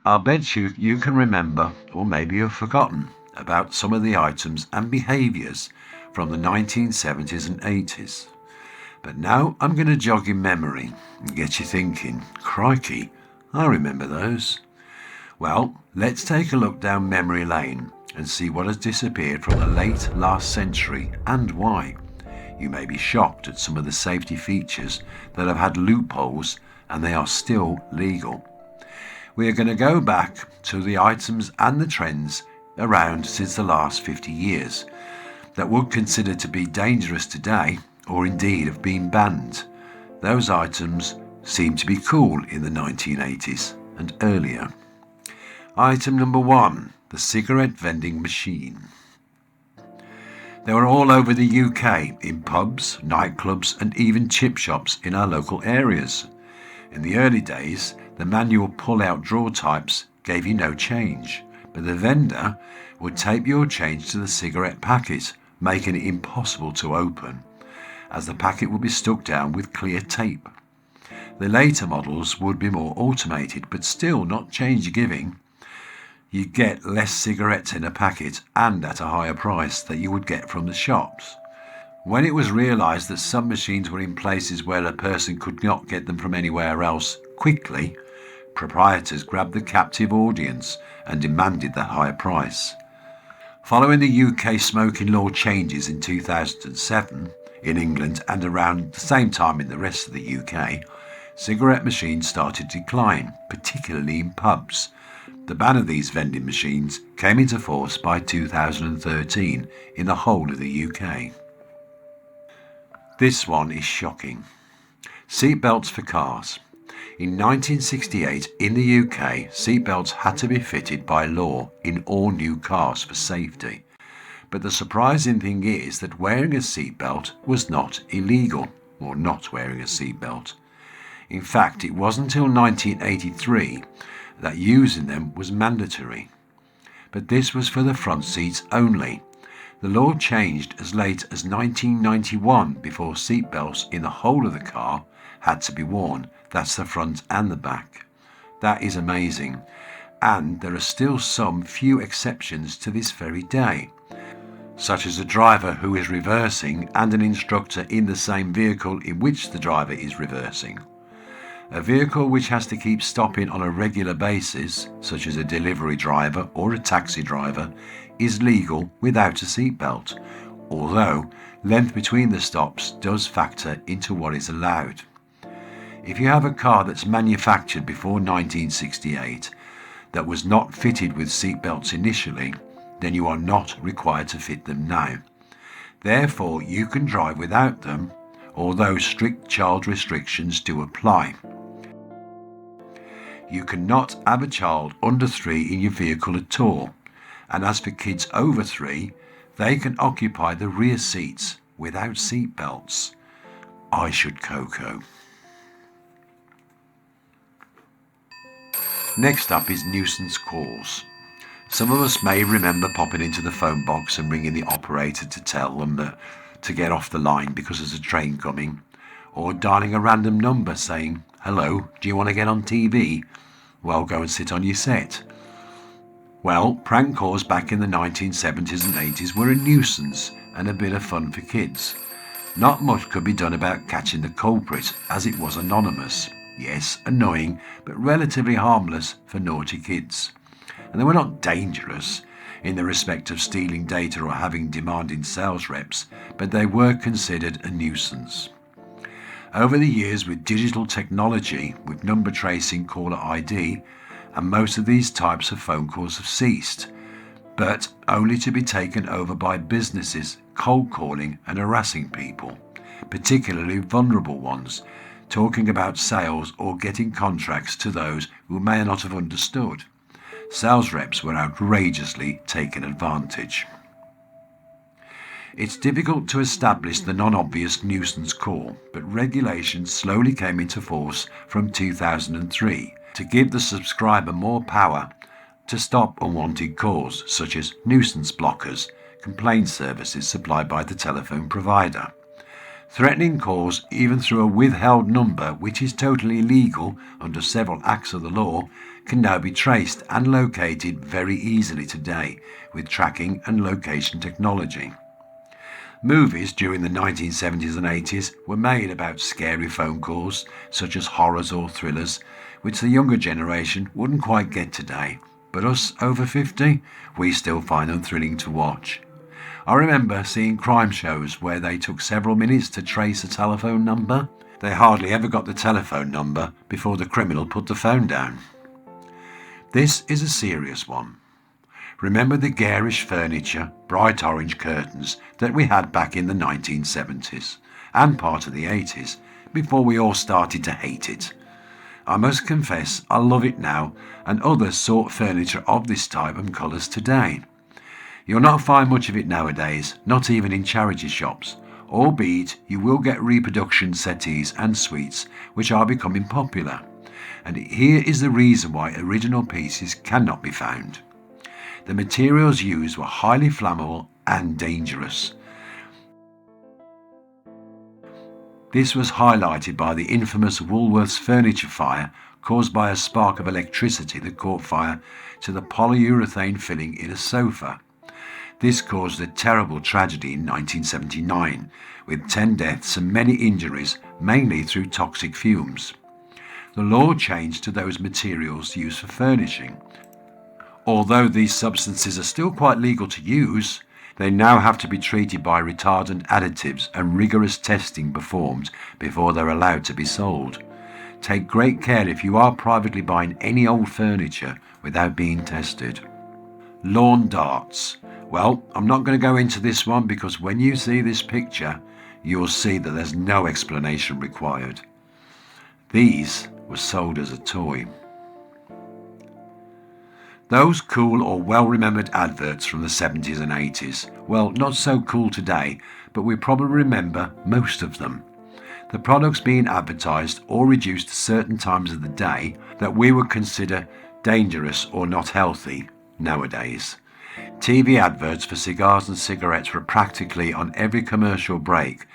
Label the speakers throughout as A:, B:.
A: I'll bet you can remember, or maybe you've forgotten, about some of the items and behaviours from the 1970s and 80s. But now I'm going to jog your memory and get you thinking, crikey, I remember those. Well, let's take a look down memory lane and see what has disappeared from the late last century and why. You may be shocked at some of the safety features that have had loopholes and they are still legal. We are going to go back to the items and the trends around since the last 50 years that would consider to be dangerous today or indeed have been banned. Those items seemed to be cool in the 1980s and earlier. Item number 1, the cigarette vending machine. They were all over the UK, in pubs, nightclubs and even chip shops in our local areas. In the early days, the manual pull-out drawer types gave you no change, but the vendor would tape your change to the cigarette packet, making it impossible to open, as the packet would be stuck down with clear tape. The later models would be more automated, but still not change giving. You get less cigarettes in a packet and at a higher price that you would get from the shops. When it was realised that some machines were in places where a person could not get them from anywhere else quickly, proprietors grabbed the captive audience and demanded that higher price. Following the UK smoking law changes in 2007 in England and around the same time in the rest of the UK, cigarette machines started to decline, particularly in pubs. The ban of these vending machines came into force by 2013 in the whole of the UK. This one is shocking. Seatbelts for cars. In 1968 in the UK, seatbelts had to be fitted by law in all new cars for safety. But the surprising thing is that wearing a seatbelt was not illegal, or not wearing a seatbelt. In fact, it wasn't until 1983 that using them was mandatory. But this was for the front seats only. The law changed as late as 1991 before seatbelts in the whole of the car had to be worn. That's the front and the back. That is amazing. And there are still some few exceptions to this very day, such as a driver who is reversing and an instructor in the same vehicle in which the driver is reversing. A vehicle which has to keep stopping on a regular basis, such as a delivery driver or a taxi driver, is legal without a seatbelt, although length between the stops does factor into what is allowed. If you have a car that's manufactured before 1968 that was not fitted with seatbelts initially, then you are not required to fit them now. Therefore, you can drive without them, although strict child restrictions do apply. You cannot have a child under 3 in your vehicle at all, and as for kids over 3, they can occupy the rear seats without seatbelts. I should cocoa. Next up is nuisance calls. Some of us may remember popping into the phone box and ringing the operator to tell them that to get off the line because there's a train coming, or dialing a random number saying, "Hello, do you want to get on TV? Well, go and sit on your set." Well, prank calls back in the 1970s and 80s were a nuisance and a bit of fun for kids. Not much could be done about catching the culprit, as it was anonymous. Yes, annoying, but relatively harmless for naughty kids. And they were not dangerous in the respect of stealing data or having demanding sales reps, but they were considered a nuisance. Over the years, with digital technology, with number tracing, caller ID, and most of these types of phone calls have ceased, but only to be taken over by businesses cold calling and harassing people, particularly vulnerable ones, talking about sales or getting contracts to those who may not have understood. Sales reps were outrageously taken advantage. It's difficult to establish the non-obvious nuisance call, but regulations slowly came into force from 2003 to give the subscriber more power to stop unwanted calls, such as nuisance blockers, complaint services supplied by the telephone provider. Threatening calls even through a withheld number, which is totally illegal under several acts of the law, can now be traced and located very easily today with tracking and location technology. Movies during the 1970s and 80s were made about scary phone calls, such as horrors or thrillers, which the younger generation wouldn't quite get today. But us over 50, we still find them thrilling to watch. I remember seeing crime shows where they took several minutes to trace a telephone number. They hardly ever got the telephone number before the criminal put the phone down. This is a serious one. Remember the garish furniture, bright orange curtains that we had back in the 1970s and part of the 80s before we all started to hate it. I must confess I love it now, and others sought furniture of this type and colours today. You'll not find much of it nowadays, not even in charity shops, albeit you will get reproduction settees and suites which are becoming popular. And here is the reason why original pieces cannot be found. The materials used were highly flammable and dangerous. This was highlighted by the infamous Woolworths furniture fire caused by a spark of electricity that caught fire to the polyurethane filling in a sofa. This caused a terrible tragedy in 1979, with 10 deaths and many injuries, mainly through toxic fumes. The law changed to those materials used for furnishing. Although these substances are still quite legal to use, they now have to be treated by retardant additives and rigorous testing performed before they're allowed to be sold. Take great care if you are privately buying any old furniture without being tested. Lawn darts. Well, I'm not going to go into this one because when you see this picture, you'll see that there's no explanation required. These were sold as a toy. Those cool or well-remembered adverts from the 70s and 80s, well, not so cool today, but we probably remember most of them. The products being advertised or reduced to certain times of the day that we would consider dangerous or not healthy nowadays. TV adverts for cigars and cigarettes were practically on every commercial break,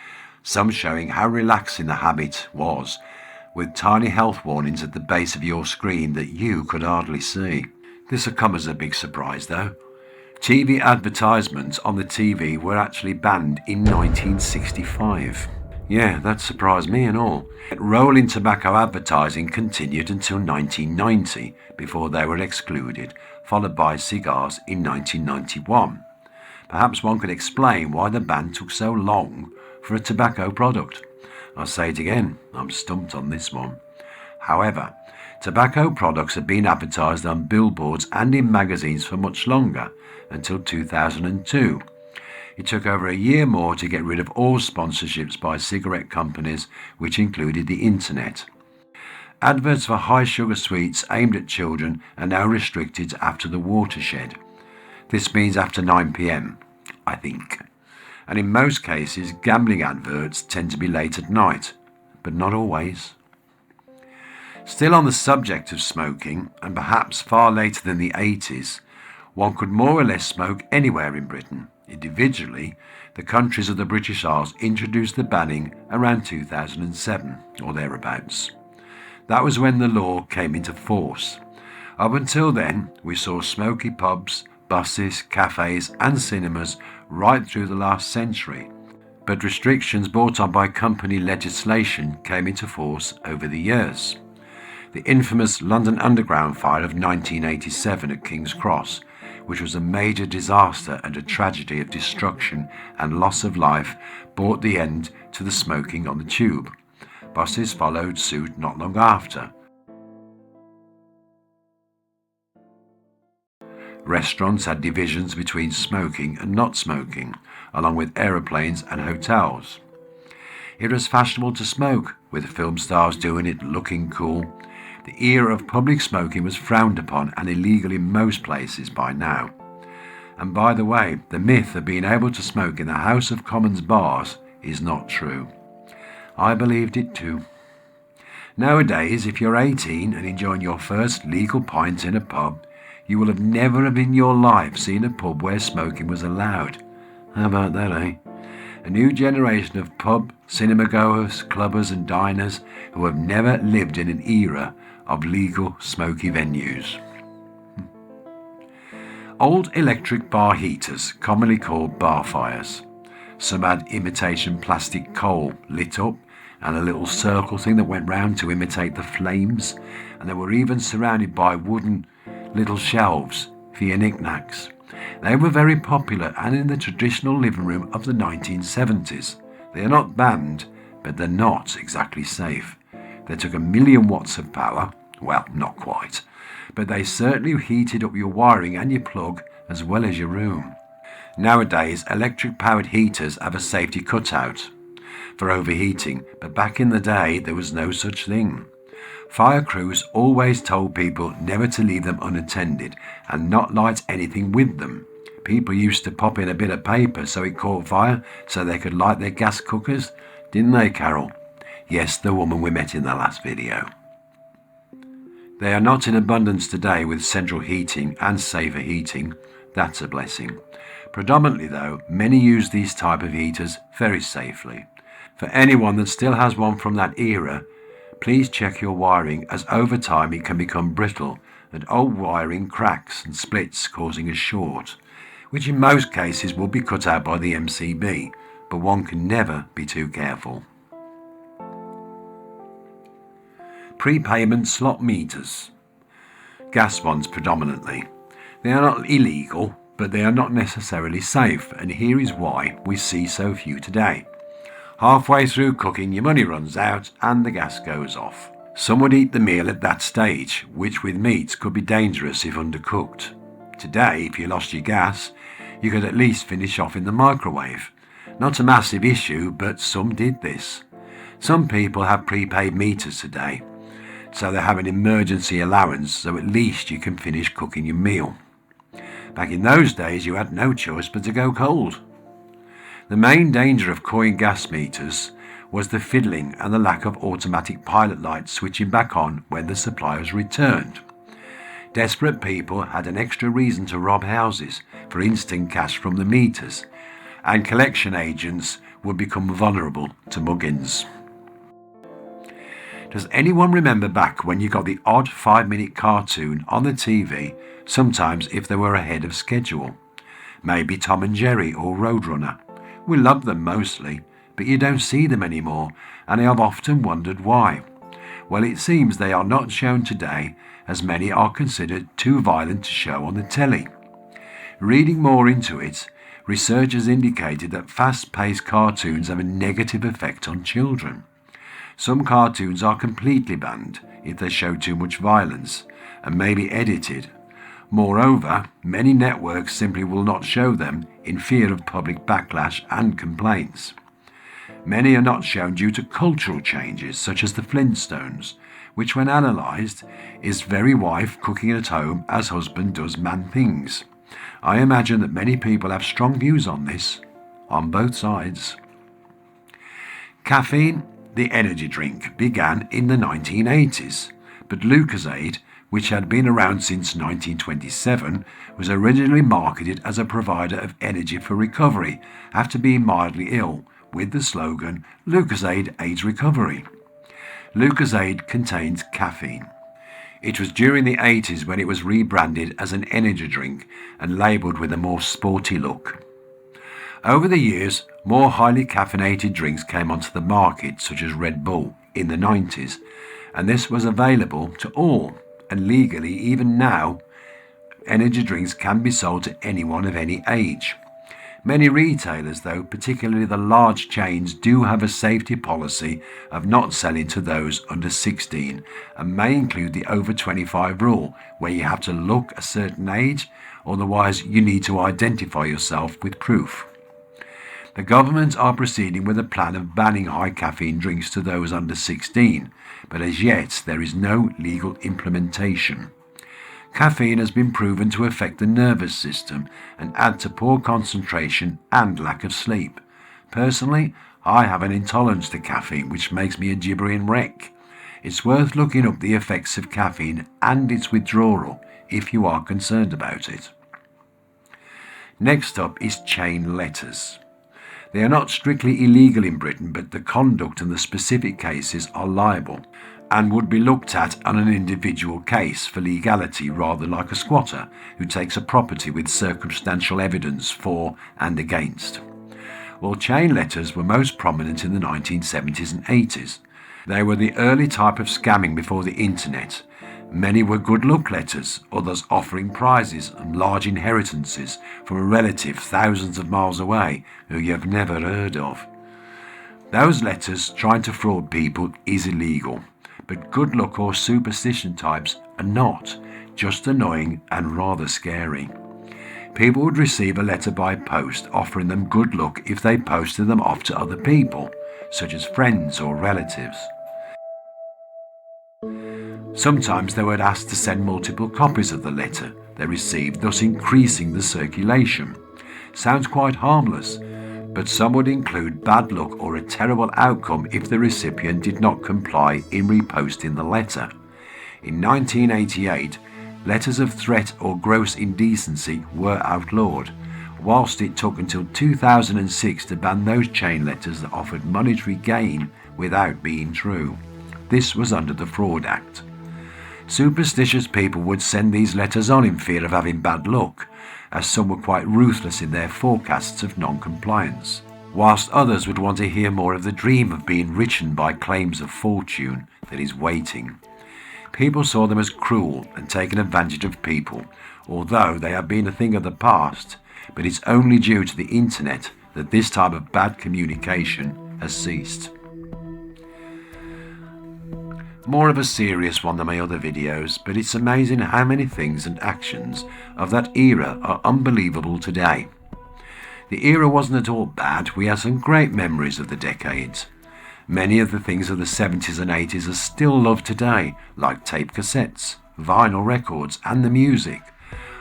A: some showing how relaxing the habit was, with tiny health warnings at the base of your screen that you could hardly see. This will come as a big surprise though. TV advertisements on the TV were actually banned in 1965. Yeah, that surprised me and all. Rolling tobacco advertising continued until 1990 before they were excluded, followed by cigars in 1991. Perhaps one could explain why the ban took so long for a tobacco product. I'll say it again, I'm stumped on this one. However, tobacco products had been advertised on billboards and in magazines for much longer, until 2002. It took over a year more to get rid of all sponsorships by cigarette companies, which included the internet. Adverts for high sugar sweets aimed at children are now restricted after the watershed. This means after 9 p.m, I think. And in most cases, gambling adverts tend to be late at night, but not always. Still on the subject of smoking, and perhaps far later than the 80s, one could more or less smoke anywhere in Britain. Individually, the countries of the British Isles introduced the banning around 2007 or thereabouts. That was when the law came into force. Up until then, we saw smoky pubs, buses, cafes and cinemas right through the last century. But restrictions brought on by company legislation came into force over the years. The infamous London Underground fire of 1987 at King's Cross, which was a major disaster and a tragedy of destruction and loss of life, brought the end to the smoking on the tube. Buses followed suit not long after. Restaurants had divisions between smoking and not smoking, along with aeroplanes and hotels. It was fashionable to smoke, with film stars doing it, looking cool. The era of public smoking was frowned upon and illegal in most places by now. And by the way, the myth of being able to smoke in the House of Commons bars is not true. I believed it too. Nowadays, if you're 18 and enjoying your first legal pint in a pub, you will have never in your life seen a pub where smoking was allowed. How about that, eh? A new generation of pub, cinema goers, clubbers and diners who have never lived in an era of legal smoky venues. Old electric bar heaters, commonly called bar fires. Some had imitation plastic coal lit up and a little circle thing that went round to imitate the flames, and they were even surrounded by wooden little shelves for your knickknacks. They were very popular and in the traditional living room of the 1970s. They are not banned, but they're not exactly safe. They took 1,000,000 watts of power, well, not quite, but they certainly heated up your wiring and your plug as well as your room. Nowadays, electric-powered heaters have a safety cutout for overheating, but back in the day there was no such thing. Fire crews always told people never to leave them unattended and not light anything with them. People used to pop in a bit of paper so it caught fire so they could light their gas cookers, didn't they, Carol? Yes, the woman we met in the last video. They are not in abundance today with central heating and safer heating. That's a blessing. Predominantly though, many use these type of heaters very safely. For anyone that still has one from that era, please check your wiring, as over time it can become brittle and old wiring cracks and splits, causing a short, which in most cases will be cut out by the MCB, but one can never be too careful. Prepayment slot meters. Gas ones predominantly. They are not illegal, but they are not necessarily safe, and here is why we see so few today. Halfway through cooking, your money runs out and the gas goes off. Some would eat the meal at that stage, which with meats could be dangerous if undercooked. Today, if you lost your gas, you could at least finish off in the microwave. Not a massive issue, but some did this. Some people have prepaid meters today, so they have an emergency allowance, so at least you can finish cooking your meal. Back in those days, you had no choice but to go cold. The main danger of coin gas meters was the fiddling and the lack of automatic pilot lights switching back on when the supply was returned. Desperate people had an extra reason to rob houses for instant cash from the meters, and collection agents would become vulnerable to muggings. Does anyone remember back when you got the odd 5-minute cartoon on the TV, sometimes if they were ahead of schedule? Maybe Tom and Jerry or Roadrunner. We loved them mostly, but you don't see them anymore, and I have often wondered why. Well, it seems they are not shown today, as many are considered too violent to show on the telly. Reading more into it, researchers indicated that fast-paced cartoons have a negative effect on children. Some cartoons are completely banned if they show too much violence and may be edited. Moreover, many networks simply will not show them in fear of public backlash and complaints. Many are not shown due to cultural changes, such as the Flintstones, which when analysed is very wife cooking at home as husband does man things. I imagine that many people have strong views on this, on both sides. Caffeine, the energy drink, began in the 1980s, but Lucozade, which had been around since 1927, was originally marketed as a provider of energy for recovery after being mildly ill, with the slogan, "Lucozade aids recovery." Lucozade contains caffeine. It was during the 80s when it was rebranded as an energy drink and labelled with a more sporty look. Over the years, more highly caffeinated drinks came onto the market, such as Red Bull in the 90s, and this was available to all, and legally even now, energy drinks can be sold to anyone of any age. Many retailers, though, particularly the large chains, do have a safety policy of not selling to those under 16 and may include the over 25 rule, where you have to look a certain age, otherwise you need to identify yourself with proof. The government are proceeding with a plan of banning high caffeine drinks to those under 16, but as yet there is no legal implementation. Caffeine has been proven to affect the nervous system and add to poor concentration and lack of sleep. Personally, I have an intolerance to caffeine which makes me a gibbering wreck. It's worth looking up the effects of caffeine and its withdrawal if you are concerned about it. Next up is chain letters. They are not strictly illegal in Britain, but the conduct and the specific cases are liable and would be looked at on an individual case for legality, rather like a squatter who takes a property with circumstantial evidence for and against. Well, chain letters were most prominent in the 1970s and 80s. They were the early type of scamming before the internet. Many were good luck letters, others offering prizes and large inheritances from a relative thousands of miles away who you have never heard of. Those letters trying to fraud people is illegal, but good luck or superstition types are not, just annoying and rather scary. People would receive a letter by post offering them good luck if they posted them off to other people, such as friends or relatives. Sometimes they were asked to send multiple copies of the letter they received, thus increasing the circulation. Sounds quite harmless, but some would include bad luck or a terrible outcome if the recipient did not comply in reposting the letter. In 1988, letters of threat or gross indecency were outlawed, whilst it took until 2006 to ban those chain letters that offered monetary gain without being true. This was under the Fraud Act. Superstitious people would send these letters on in fear of having bad luck, as some were quite ruthless in their forecasts of non-compliance, whilst others would want to hear more of the dream of being richened by claims of fortune that is waiting. People saw them as cruel and taking advantage of people, although they have been a thing of the past, but it's only due to the internet that this type of bad communication has ceased. More of a serious one than my other videos, but it's amazing how many things and actions of that era are unbelievable today. The era wasn't at all bad. We have some great memories of the decades. Many of the things of the 70s and 80s are still loved today, like tape cassettes, vinyl records, and the music.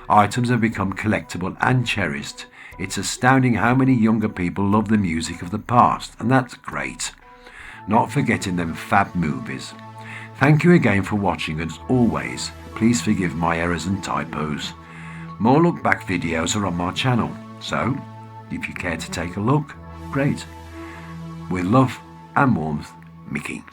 A: Items have become collectible and cherished. It's astounding how many younger people love the music of the past, and that's great. Not forgetting them fab movies. Thank you again for watching, and as always, please forgive my errors and typos. More look back videos are on my channel, so if you care to take a look, great. With love and warmth, Mickey.